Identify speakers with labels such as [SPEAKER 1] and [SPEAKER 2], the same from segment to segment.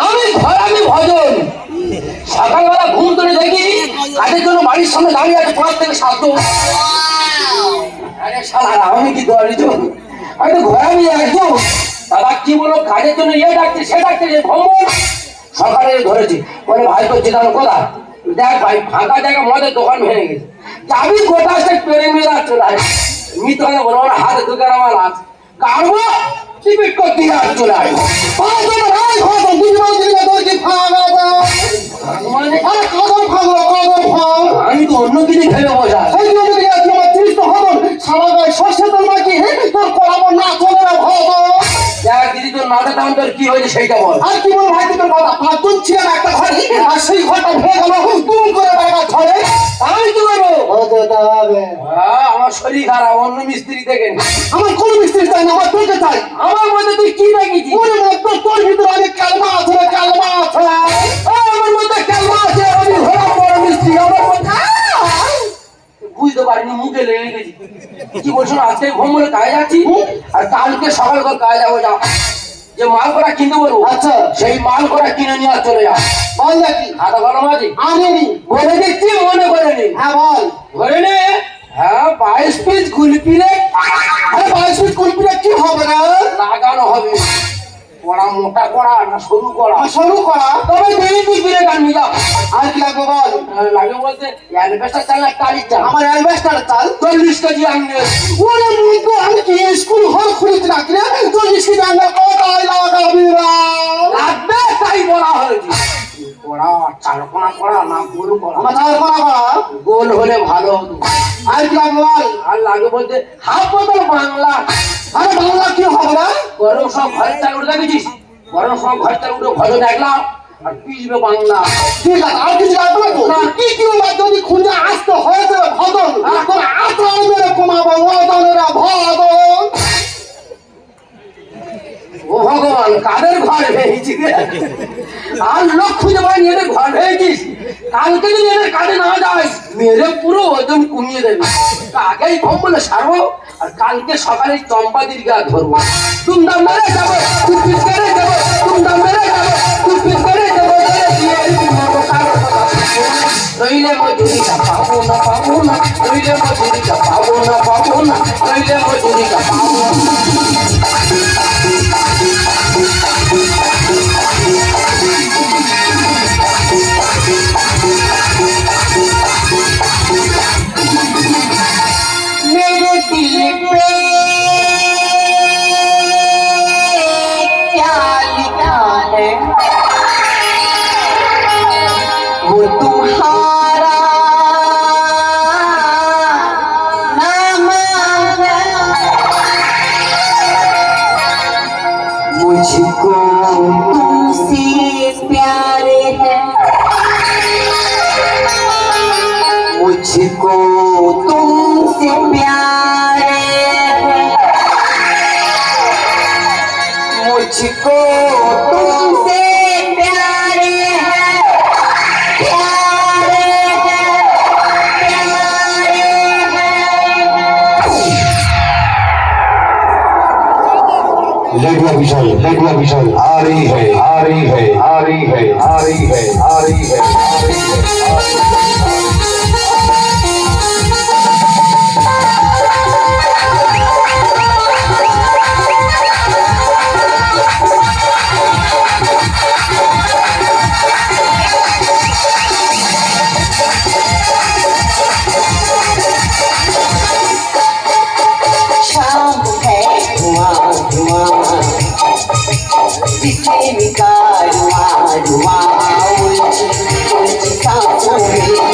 [SPEAKER 1] আমি ঘরামি ভজন সকালবেলা ঘুম ধরে দেখি কাজের জন্য বাড়ির সামনে দাঁড়িয়ে আছে 5 থেকে 7 জন। আরে শালা আমি কি দরিদ্র, আমি তো ঘরামি একজন। দাদা কি বলো, কাজের জন্য ডাকছে সে ডাকছে যে ভ্রমণ সকালে ধরেছি বলে ভাই করছি তাহলে কোথা দেখ ভাই ফাঁকা জায়গা মদের দোকান ভেঙে গেছে, চাবি গোটা সে পেরে মেরে চলে আসে মিত বলো ওরা হাতে দোকান আমার আছে কারবো টিপিট করতে চলে আসে আমি তো অন্য কিছু ভেবে বোঝা সারা গায়ে সর্ষে তোর মাকে তোর করাবো না চলে না দিদি তোর মাথা টাউন তোর কি হয়েছে সেইটা বল। আর কি বল ভাই, তোর মাথা 5 জন ছিলাম একটা ঘরে আর সেই ঘরটা ভেঙে গেল তুম করে বাড়া ছড়ে। আমি কি করবো? আমার শরীর খারাপ, অন্য মিস্ত্রি দেখেন। আমার কোন মিস্ত্রি চাই না, আমার তোকে চাই। আমার মধ্যে তুই কি দেখেছিস? তোর ভিতরে অনেক কালমা আছে, কালমা আছে। আমার মধ্যে কালমা আছে, আমি ঘোড়া বড় মিস্ত্রি। আমার মধ্যে বুঝতে পারিনি, মুখে লেগে গেছি। কি বলছো না, আজকে ঘুম বলে কাজে যাচ্ছি আর কালকে সকাল করে কাজে যাবো। যাও যে মাল করা কিনতে বলবো, আচ্ছা সেই মাল করা কিনে নিয়ে আর চলে যাও। বল নাকি হাতে গরম আছে? আনিনি, বলে দিচ্ছি মনে করে নি। হ্যাঁ বল। ধরে নে। হ্যাঁ 22 পিস গুলপি রে। আরে 22 পিস গুলপি রে কি হবে না? লাগানো হবে। কড়া মোটা কড়া না সরু কড়া? সরু কড়া। তবে দেরি দিবি রে গান মিলা। আর কি লাগবে বল? লাগে বলতে অ্যালবেস্টার চাল না টালির চাল? আমার অ্যালবেস্টার চাল 40 কেজি আনবে। ওরে মুকো আমি কি স্কুল হল খুঁজতে রাখি রে? 40 কেজি আনবে কোথায় লাগাবি রে? লাগবে তাই বলা হয়েছে। কড়া চালকোনা কড়া না গোল কড়া? আমার চালকোনা কড়া। গোল হলে ভালো হতো। আর কি লাগবে বল? আর লাগে বলতে হাফ বোতল বাংলা। আরে বাংলা কি হবে না? গরম সব ঘরের চাল উঠে দেখেছিস? গরম সব ঘরের চাল উঠে ভজন দেখলাম আর পিছবে বাংলা। ঠিক আছে, আর কিছু লাগবে না? কি কি যদি খুঁজে আসতে হয়েছে ভজন তোর আচার মেরে কমাবো ওদনেরা ভজন। ও ভগবান, কাদের ঘর ভেঙেছি আর লোক খুঁজে পাই এদের ঘর ভেঙেছিস। কালকে যদি এদের কাজে না যায় মেরে পুরো ওজন কমিয়ে দেবে। আগেই ঘুম বলে সারবো আর কালকে সকালে চম্পাদির গা ধরবো। তুমদাম মেরে যাবো, টুপিস করে যাবো, তুমদাম মেরে যাবো, টুপিস করে যাবো। নইলে মজুরিটা পাবো না, পাবো না। নইলে মজুরিটা পাবো না, পাবো না। নইলে মজুরিটা পাবো না। मेरे दिल पे क्या लिखा है वो तुम्हारा नाम है। मुझको तुमसे प्यारे है, मुझको तुमसे प्यारे है, मुझको तुमसे प्यारे है, प्यारे है, प्यारे है।
[SPEAKER 2] लेडिया विशाल आ रही है, आ रही है, आ रही है, आ रही है, आ रही है, आ रही है, आ रही है।
[SPEAKER 1] जिससे निकाल रुआ रुआ उलझी सांसों में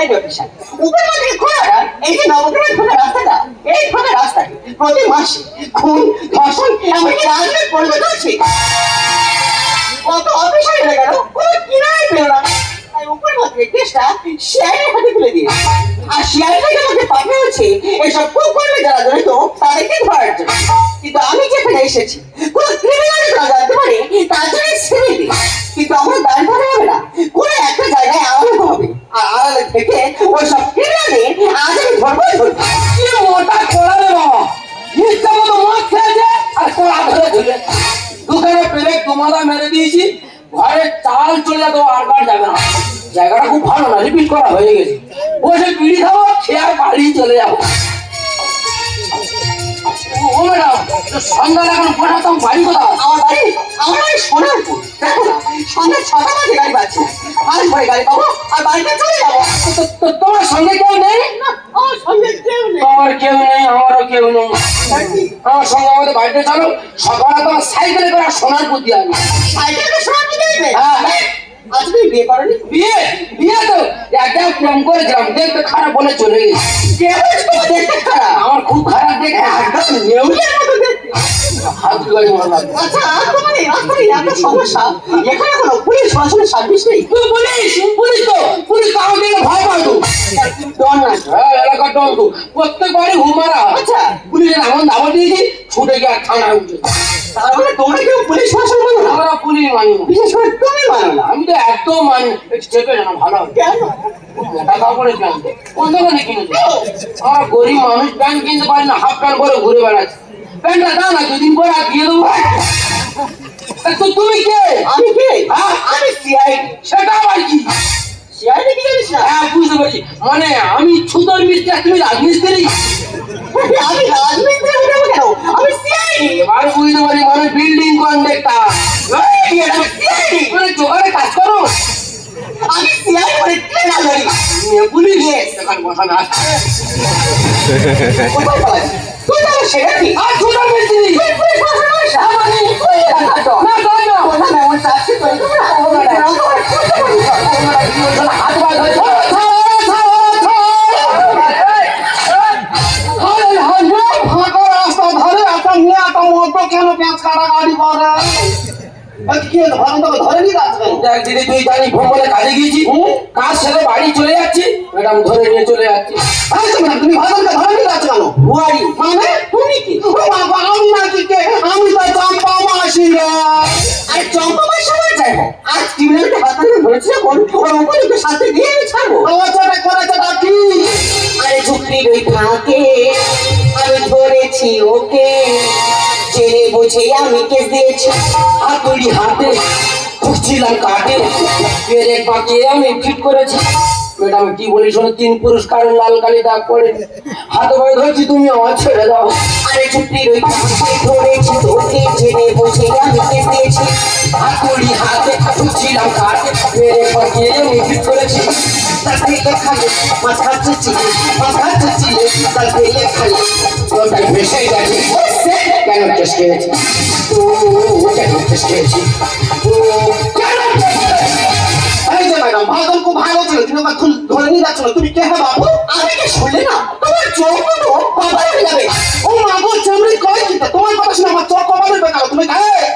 [SPEAKER 3] সিআইড অফিসার। উপর থেকে খোলাটা এই যে নবগ্রামের ফাঁকা রাস্তাটা, এই ফাঁকা রাস্তায় প্রতি মাসে খুন, ধর্ষণ, এমনকি রাজনীতি পড়বে চলছে। কত অফিসার হয়ে গেল, কোনো কিনারে পেল না। তাই উপর মধ্যে কেসটা সিআইডের হাতে তুলে দিয়ে, আর সিআইডি আমাকে পাঠানো হচ্ছে এইসব কুকর্মে যারা জড়িত তাদেরকে ধরার জন্য। কিন্তু আমি যেখানে এসেছি কোনো ক্রিমিনাল যারা জানতে পারে তার জন্য ছেড়ে দিই। কিন্তু আমার দান করা হবে না, কোনো একটা জায়গায় আলাদা হবে, আর আলাদা থেকে ওই সব ক্রিমিনালদের আজ আমি ধরবই ধরবো।
[SPEAKER 1] কি মোটা কোড়া রে বাবা, ইচ্ছা মতো মদ খেয়েছে আর কোড়া ধরে ধরে দোকানে পেরে তোমাদা মেরে দিয়েছি, ঘরে চাল চলে যাবে আর বার যাবে না। জায়গাটা খুব ভালো না, রিপিট করা হয়ে গেছে। বসে বিড়ি খাবো, খেয়ে আর বাড়ি চলে যাবো। ও ম্যাডাম, সন্ধ্যা এখন বসাতাম বাড়ি কোথাও?
[SPEAKER 3] আমার বাড়ি সোনারপুর। দেখো না, সন্ধ্যা 6টা বাজে গাড়ি পাচ্ছি, আজ ভরে গাড়ি পাবো আর বাড়িতে চলে যাবো।
[SPEAKER 1] তোমার সঙ্গে কেউ নেই?
[SPEAKER 3] না, আমার সঙ্গে কেউ নেই।
[SPEAKER 1] আমার কেউ নেই, আমারও কেউ নেই। আমার সঙ্গে আমাদের বাড়িতে চলো, সকালে তোমার সাইকেলে করে সোনারপুর দিয়ে আসবে।
[SPEAKER 3] সাইকেলে সোনারপুর যাবে?
[SPEAKER 1] হ্যাঁ।
[SPEAKER 3] আজ তুমি বিয়ে করনি?
[SPEAKER 1] বিয়ে বিয়ে তো একটা প্রেম করেছিলাম, দেখতে খারাপ বলে চলে গেছি।
[SPEAKER 3] কে বলছো তোমার দেখতে খারাপ?
[SPEAKER 1] আমার খুব খারাপ দেখতে,
[SPEAKER 3] একদম নেউলের মতো দেখতে।
[SPEAKER 1] হাত ধুয়ে মনে লাগবে।
[SPEAKER 3] আচ্ছা, তোমার এই রাস্তায় এত সমস্যা, এখানে কোনো পুলিশ প্রশাসনের সার্ভিস নেই?
[SPEAKER 1] তুই পুলিশ, পুলিশ তো আমাকে ভয় পায় তো।
[SPEAKER 3] ডন না?
[SPEAKER 1] হ্যাঁ, এলাকার ডন তো। প্রত্যেক বাড়ি হুমারা।
[SPEAKER 3] আচ্ছা।
[SPEAKER 1] পুলিশের এমন দাবা দিয়েছি, ছুটে গিয়ে থানায় উঠে।
[SPEAKER 3] তার মানে তোমরা কেউ পুলিশ প্রশাসন মানো না?
[SPEAKER 1] আমরা পুলিশ মানি না।
[SPEAKER 3] বিশেষ করে তুমি মানো না?
[SPEAKER 1] আমি তো একদম মানি। চেপে জানো ভালো হবে।
[SPEAKER 3] কেন?
[SPEAKER 1] মোটা কাপড়ের প্যান্ট কোন দোকানে কিনেছি? আমরা গরিব মানুষ, প্যান্ট কিনতে পারি না, হাফ প্যান্ট পরে ঘুরে বেড়াচ্ছি। প্যান্টটা দাও না, দুদিন পরে আর দিয়ে দেবো। তো তুমি কে?
[SPEAKER 3] আমি কে?
[SPEAKER 1] হ্যাঁ?
[SPEAKER 3] আমি সিআইডি।
[SPEAKER 1] সেটা আবার কি?
[SPEAKER 3] সিআইডি কি জানিস না?
[SPEAKER 1] হ্যাঁ, বুঝতে পারছি। মানে আমি ছুতোর মিস্ত্রি আর তুমি রাজমিস্ত্রি।
[SPEAKER 3] আমি রাজমিস্ত্রি হয়ে যাবো কেন? আমি সিআইডি।
[SPEAKER 1] এবার বুঝতে পারি, মানে বিল্ডিং কন্ট্রাক্টর।
[SPEAKER 3] আমি সিআইডি।
[SPEAKER 1] মানে জোগাড়ে কাজ করো।
[SPEAKER 3] আমি সিআইডি মানে ক্রিমিনাল ধরি।
[SPEAKER 1] পুলিশ এখানে বসানো আছে।
[SPEAKER 3] কোথায় পালাবি? তুই তাহলে সেটা কি?
[SPEAKER 1] আর ছুতোর মিস্ত্রি।
[SPEAKER 3] তুই পুলিশ প্রশাসন মানিস না? মানে তুই টাকা দাও।
[SPEAKER 1] না, দাও না।
[SPEAKER 3] কোথায় এমন চাচ্ছি তুই? তোমরা
[SPEAKER 1] হাত বার ধরে ছাড়ো, ছাড়ো, ছাড়ো, ছাড়ো। আরে হাজরা, ফাঁকা রাস্তা ধরে একটা মেয়ে একটা মতো কেন পেঁচ কাটাকাটি করে? দেখ দিদি, তুই জানি ভ্রমণে কাজে গিয়েছি, কাজ সেরে বাড়ি চলে যাচ্ছি, ম্যাডাম ধরে নিয়ে চলে যাচ্ছি। তুমি ভাজনকে ধরে নিয়ে যাচ্ছ কেন? বুয়ারি মানে তুমি কি? ও বাবা, আমি নাকি কে? আমি তো চম্পা মাসি রে।
[SPEAKER 3] আরে চম্পা মাসি আমার যাবো। আজ ক্রিমিনালকে হাত ধরে ধরেছি যখন, ওর উপযুক্ত শাস্তি দিয়ে আমি ছাড়বো।
[SPEAKER 1] আমারটা করেছে কি?
[SPEAKER 3] আরে ঝুঁকড়ির ওই ফাঁকে আমি ধরেছি ওকে, জেনে বুঝে আমি কেস দিয়েছি।
[SPEAKER 1] হাতুড়ি হাতে খুঁজছিলাম কাটে, পেরে পাকে আমি ঠিক করেছি। ম্যাডাম কি বলি শোনো, 3 পুরস্কার লাল কালি দাগ পড়ে হাতে পায়ে ধরছি, তুমি আমার ছেড়ে দাও।
[SPEAKER 3] আরে ঝুঁকড়ির ওই ফাঁকে ধরেছি তোকে, জেনে বুঝে আমি কেস দিয়েছি।
[SPEAKER 1] হাতুড়ি হাতে খুঁজছিলাম কাটে, পেরে পাকে আমি ঠিক করেছি।
[SPEAKER 3] তার থেকে খালি মাথা চুচিলে, মাথা চুচিলে তার থেকে খালি
[SPEAKER 1] ওটাই ভেসে গেছে। কেন কেস খেয়েছি? কেন কেস খেয়েছি? কেন কেস খেয়েছি?
[SPEAKER 3] এই যে ম্যাডাম, ভাগল খুব ভালো ছিল, তুমি আমার ধরে নিয়ে যাচ্ছ না। তুমি কে হ্যাঁ বাবু? আমি কি শুনলে না? তোমার চোখ তো কপালে হয়ে যাবে।
[SPEAKER 1] ও মা গো, চামড়ি কয় কি? তোমার কথা শুনে আমার চোখ কপালে বেকার। তুমি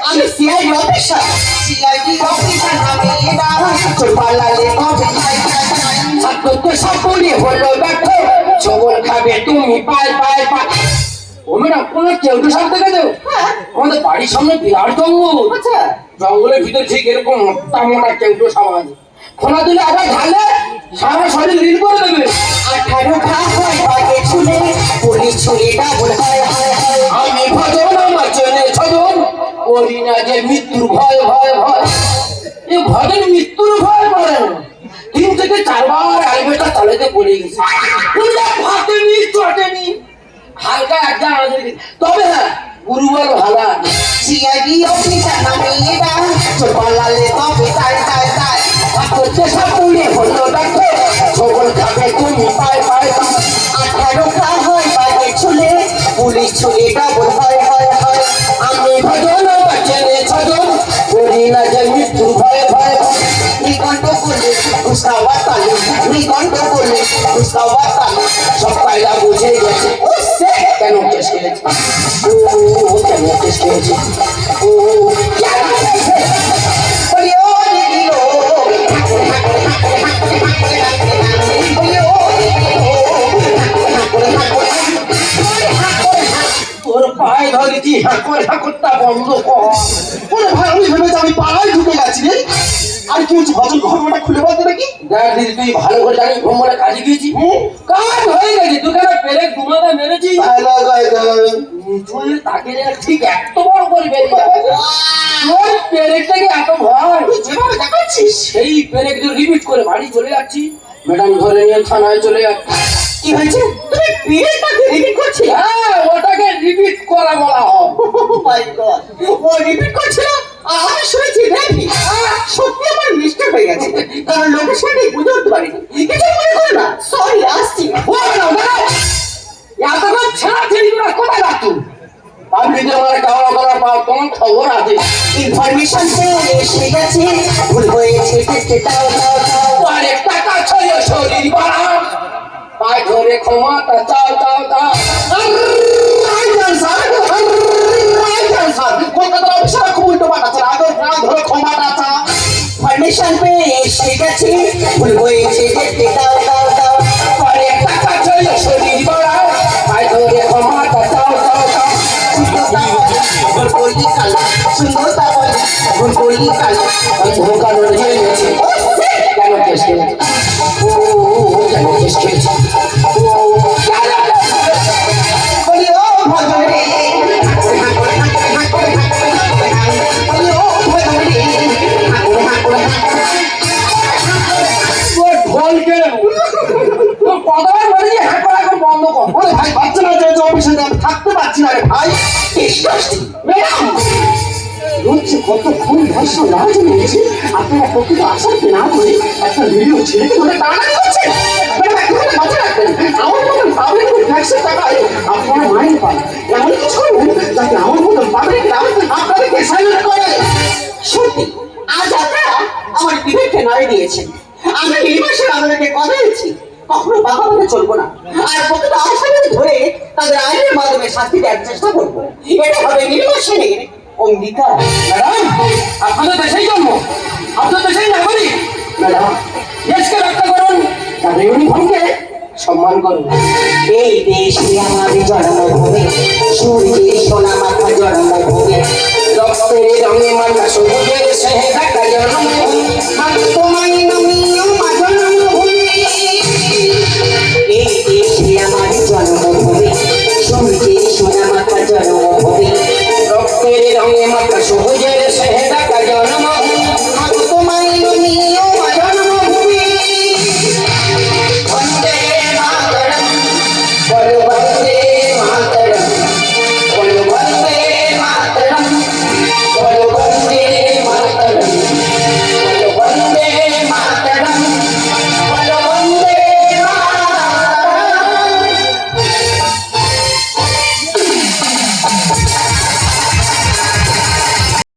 [SPEAKER 3] আমি সিআইডি অফিসার। সিআইডি অফিসার আমি এটা চোখ পালালে কবে
[SPEAKER 1] ছাত্রকে সাপুরি হলো দেখো, ছবল খাবে তুমি পাই পাই পাই। ও ম্যাডাম, কোনো কেউটু সাপ দেখেছো? আমাদের বাড়ির সামনে বিরাট জঙ্গল।
[SPEAKER 3] আচ্ছা,
[SPEAKER 1] জঙ্গলের ভিতর ঠিক এরকম মোটা মোটা কেউটু সাপ আছে। খোলা দিলে আবার ঢালে সারা শরীর রিল করে দেবে।
[SPEAKER 3] 18 ঘা হয় বাগে ছুলে, পুলিশ ছুলে ডাবল হয় হয় হয়।
[SPEAKER 1] আমি ভজন আমার চলে ছজন, করি না যে মৃত্যুর ভয় ভয় ভয়। এই ভজন মৃত্যুর ভয় করে না, 3 থেকে 4 বার আলবেটা তলেতে পড়ে গেছে। পুরো ফাটেনি চটেনি, হালকা একটা আমাদের। তবে হ্যাঁ, গুরুবার ভালো আছে।
[SPEAKER 3] সিআইডি অফিসার আমি এটা চোখ পালালে কবে তাই তাই তাই।
[SPEAKER 1] ছাত্রকে সাপুরি হলো দেখো, ছবল খাবে তুমি পাই পাই পাই।
[SPEAKER 3] 18 ঘা হয় বাগে ছুলে, পুলিশ ছুলে ডাবল হয় হয় হয়।
[SPEAKER 1] আমি ভজন আমার চলে ছজন, করি না যে মৃত্যুর ভয় ভয় ভয়।
[SPEAKER 3] নিকন্ত পুলিশ ঘুষাওয়া তালে তুমি কণ্ঠ করলে বুঝতাও পারতাম না। সব কায়দা বুঝে গেছে। ও সে কেন চেষ্টা খেলেছে, ও কেন চেষ্টা খেলেছে, ও কেন বলি ও দিদি ও
[SPEAKER 1] তোর পায়ে ধরেছি, হাঁকর হাঁকরটা বন্ধ কর। ওরে ভাই, আমি ভেবেছি আমি পাড়ায় ঢুকে গেছি রে। আর কি হচ্ছে ভজন ঘটনাটা খুলে বলতে নাকি?
[SPEAKER 4] দেখ দিদি, তুই ভালো করে জানিস ভ্রমণে কাজে গিয়েছি, কাজ হয়ে গেছে। তুই কেন পেরে ঘুমাতে মেরেছি, তাকে ঠিক এত বড় করে বেরিয়ে তোর পেরেকটাকে এত ভয়,
[SPEAKER 3] যেভাবে দেখাচ্ছিস
[SPEAKER 4] সেই পেরেক রিপিট করে বাড়ি চলে যাচ্ছি। ম্যাডাম ধরে নিয়ে থানায় চলে যাচ্ছি।
[SPEAKER 3] কি হয়েছে? তুমি পিরিয়ডটাকে রিপিট করছিলে?
[SPEAKER 4] হ্যাঁ, ওটাকে রিপিট করা বলা হয়।
[SPEAKER 3] Oh my God! ও রিপিট করছিল আর আমি শুনেছি রেপি। সত্যি আমার মিস্টেক হয়ে গেছে, কারণ লোকের সাথে বুঝে উঠতে পারিনি। কিছু মনে করো না, সরি আসছি।
[SPEAKER 4] এতক্ষণ ছেড়া ছেড়ি তোরা কোথায় যাচ্ছ? পাবলিকের মানে খাওয়া করার পর তোমার খবর আছে।
[SPEAKER 3] ইনফরমেশন পেয়ে এসে গেছে, ভুল হয়েছে টেস্টে দাও দাও দাও।
[SPEAKER 4] অনেক টাকা ছড়িয়ে শরীর বাড়া, পায়ে ধরে ক্ষমাটা চাও চাও চাও।
[SPEAKER 1] কলকাতার অফিসার খুব উল্টো পাঠাচ্ছে, আগে ধরে ক্ষমাটা চা।
[SPEAKER 3] ইনফরমেশন পেয়ে এসে গেছে, ভুল হয়েছে টেস্টে দাও দাও দাও।
[SPEAKER 4] অনেক টাকা ছড়িয়ে শরীর বাড়া, পায়ে ধরে ক্ষমাটা চাও চাও চাও।
[SPEAKER 3] সুন্দরতা বলে ভুল করলি কালো, সুন্দরতা বলে ভুল করলি কালো।
[SPEAKER 4] ধোকা রয়ে গেছে, কেন কেস খেয়েছে, কেন কেস খেয়েছে,
[SPEAKER 3] বলি ও ভজরে, বলি ও ভজরে,
[SPEAKER 4] তোর ঢোলকে তোর কতবার বলেছি হ্যাঁ করা এখন বন্ধ কর।
[SPEAKER 1] ওরে ভাই, বাচ্চারা যে অফিসে আমি থাকতে পারছি না রে ভাই।
[SPEAKER 3] disgusting.
[SPEAKER 4] ম্যাডাম,
[SPEAKER 1] হচ্ছে কত ফুল ভাষ্য না জেনেছি, আপনারা প্রকৃত আশাকে না করে একটা ভিডিও ছেড়ে ধরে টানাটানি করছেন। ম্যাডাম, একটুখানি মাথায় রাখবেন, আমার মতন পাবলিক ট্যাক্সের টাকায় আপনারা মাইন পান। এমন কিছু করুন যাতে আমার মতন পাবলিকরা আপনাদেরকে সাইলেন্ট করে।
[SPEAKER 3] সত্যি আজ আপনারা আমার বিবেককে নাড়ে দিয়েছেন। আমরা নির্বাসনে আমাদেরকে কথা দিচ্ছি, কখনো বাধা বলে চলবো না। আর প্রকৃত আসামিদের ধরে তাদের আইনের মাধ্যমে শাস্তি দেওয়ার চেষ্টা করবো। এটা হবে নির্বাসনের অঙ্গীকার।
[SPEAKER 4] ম্যাডাম, আপনাদের দেশেই জন্ম, আপনার দেশেই নাগরিক। ম্যাডাম, দেশকে রক্ষা করুন, তাদের ইউনিফর্মকে সম্মান করুন।
[SPEAKER 3] এই দেশে আমাদের জন্মভূমি, সূর্যের সোনা মাথা জন্মভূমি।
[SPEAKER 4] রক্তের রঙে মাল্লা সবুজের সে ঢাকা জন্ম